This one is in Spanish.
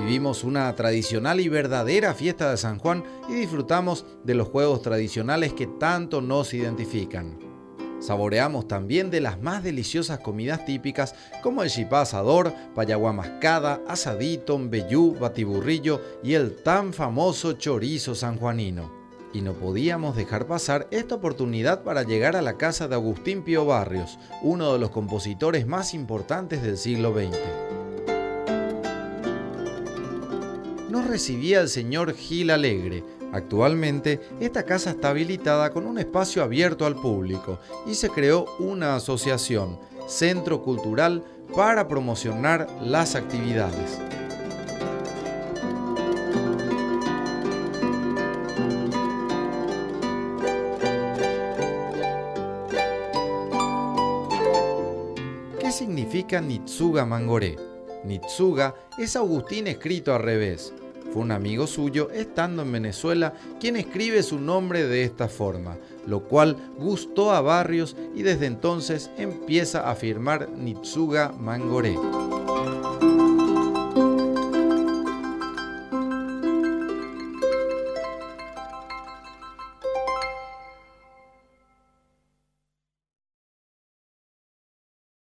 Vivimos una tradicional y verdadera fiesta de San Juan y disfrutamos de los juegos tradicionales que tanto nos identifican. Saboreamos también de las más deliciosas comidas típicas como el chipá asador, payaguá mascada, asadito, mbejú, batiburrillo y el tan famoso chorizo sanjuanino. Y no podíamos dejar pasar esta oportunidad para llegar a la casa de Agustín Pío Barrios, uno de los compositores más importantes del siglo XX. Nos recibía el señor Gil Alegre. Actualmente, esta casa está habilitada con un espacio abierto al público y se creó una asociación, Centro Cultural, para promocionar las actividades. ¿Qué significa Nitsuga Mangoré? Nitsuga es Agustín escrito al revés. Fue un amigo suyo, estando en Venezuela, quien escribe su nombre de esta forma, lo cual gustó a Barrios y desde entonces empieza a firmar Nitsuga Mangoré.